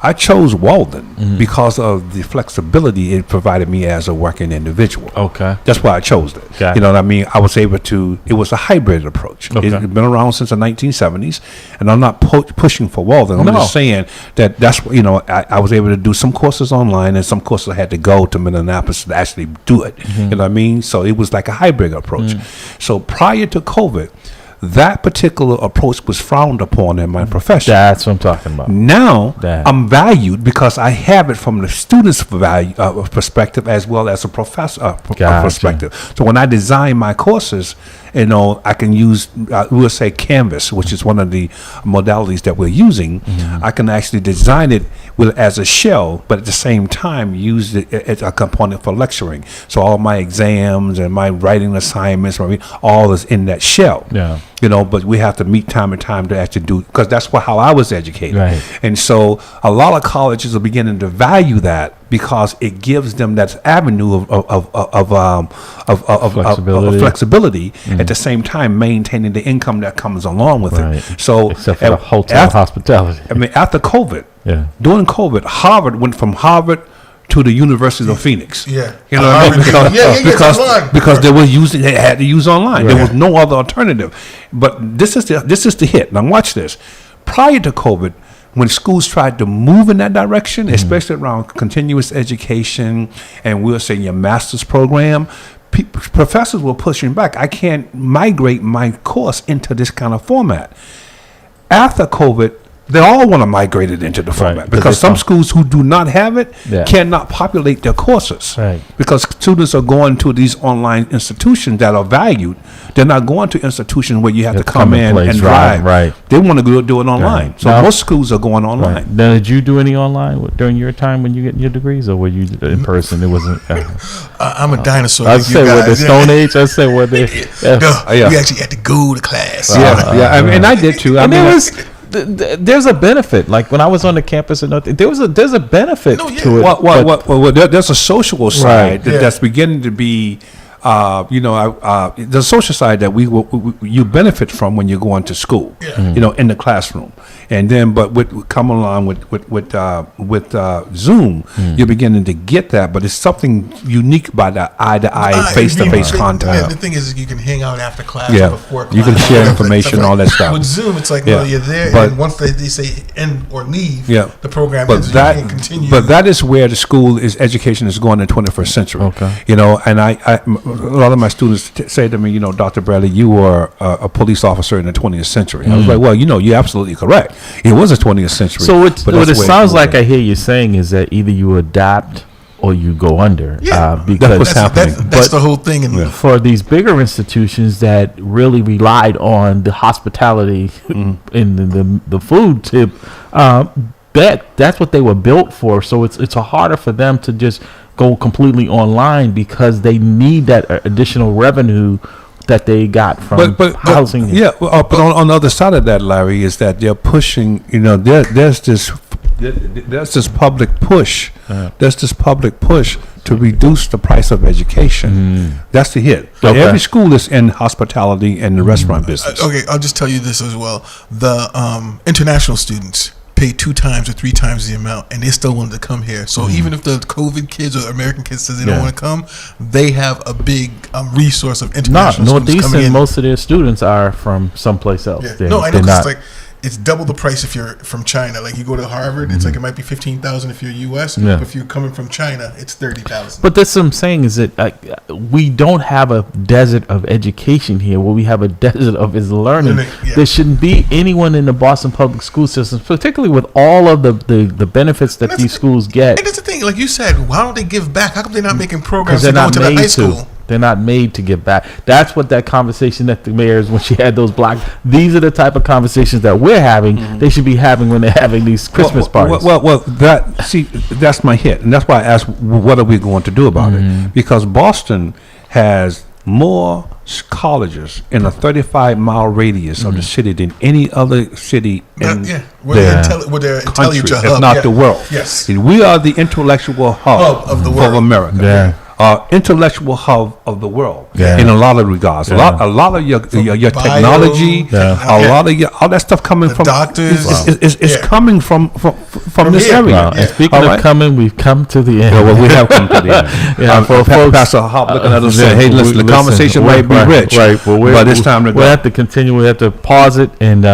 I chose Walden because of the flexibility it provided me as a working individual. Okay. That's why I chose it. Got You know what I mean? I was able to, it was a hybrid approach. Okay. It's been around since the 1970s, and I'm not pushing for Walden. I'm No. just saying that's, I was able to do some courses online, and some courses I had to go to Minneapolis to actually do it. You know what I mean? So it was like a hybrid approach. So prior to COVID, that particular approach was frowned upon in my profession. That's what I'm talking about. Now That. I'm valued because I have it from the student's value perspective as well as a professor Gotcha. perspective. So when I design my courses, I can use we'll say Canvas, which is one of the modalities that we're using. I can actually design it as a shell, but at the same time use it as a component for lecturing. So all my exams and my writing assignments, all is in that shell. Yeah. But we have to meet time and time to actually do, because that's how I was educated. Right. And so a lot of colleges are beginning to value that because it gives them that avenue of flexibility at the same time maintaining the income that comes along with Right. it. So Except for the hotel hospitality. I mean, after COVID, Yeah. during COVID, Harvard went from Harvard to the University of Phoenix. Yeah. You know what I mean? Because they had to use online. Right. There was no other alternative. But this is the hit. Now watch this. Prior to COVID, when schools tried to move in that direction, especially around continuous education and we'll say your master's program, professors were pushing back. I can't migrate my course into this kind of format. After COVID, they all want to migrate it into the format because some schools who do not have it cannot populate their courses because students are going to these online institutions that are valued. They're not going to institutions where you have to come in and drive. Right. They want to go do it online. Right. So Now, most schools are going online. Right. Now, did you do any online during your time when you get your degrees, or were you in person? It wasn't. I'm a dinosaur. I'd say what the Stone Age. I'd say what they. We actually had to go to class. And I did too. There's a benefit. Like when I was on the campus and there's a benefit to it. Well, there's a social side that's beginning to be. The social side that you benefit from when you're going to school, in the classroom, and then but come along with Zoom, you're beginning to get that, but it's something unique by the eye-to-eye, face-to-face contact. The thing is, you can hang out after class, Yeah, before class. you can share information, all that stuff. With Zoom, it's like, no, you're there, and once they say end or leave, the program ends, you can't continue. But that is where the education is going in the 21st century. Okay. And a lot of my students say to me, Dr. Bradley, you were a police officer in the 20th century. I was like, well, you're absolutely correct. It was a 20th century. So what it sounds like I hear you saying is that either you adapt or you go under. Because that's what's happening. That's the whole thing. And for these bigger institutions that really relied on the hospitality and the food tip, that's what they were built for. So it's harder for them to just go completely online because they need that additional revenue that they got from housing. But on the other side of that, Larry, is that they're pushing. There's this there's this public push. There's this public push to reduce the price of education. That's the hit. Okay. Every school is in hospitality and the restaurant business. Okay, I'll just tell you this as well. The international students pay 2 times or 3 times the amount, and they still wanted to come here. So even if the COVID kids or American kids says they don't want to come, they have a big resource of international students coming Northeastern, in. most of their students are from someplace else. Yeah. No, I know, 'cause it's like it's double the price if you're from China. Like you go to Harvard, it's like it might be 15,000 if you're U.S. Yeah. But if you're coming from China, it's 30,000. But that's what I'm saying is that we don't have a desert of education here. What we have a desert of is learning. Yeah. There shouldn't be anyone in the Boston public school system, particularly with all of the benefits that these schools get. And that's the thing, like you said, why don't they give back? How come they're not making programs Because to they're go not to the high made school? to. They're not made to give back. That's what that conversation that the mayor's, when she had those these are the type of conversations that we're having. They should be having when they're having these Christmas parties. Well, that's my hit, and that's why I asked, what are we going to do about it? Because Boston has more colleges in a 35-mile radius of the city than any other city in the country, hub, if not the world. Yes. We are the intellectual hub of the of world. America. Yeah. Intellectual hub of the world Yeah. in a lot of regards. Yeah. A lot of your bio, technology, a lot of all that stuff coming The from doctors. is coming from this here. area. Wow. And speaking All of right. coming, we've come to the end. Well, we have come to the end. Yeah, for folks, Pastor Hop looking at us saying, "Hey, listen, the conversation might be rich, right? but it's time to go." We have to continue. We have to pause it and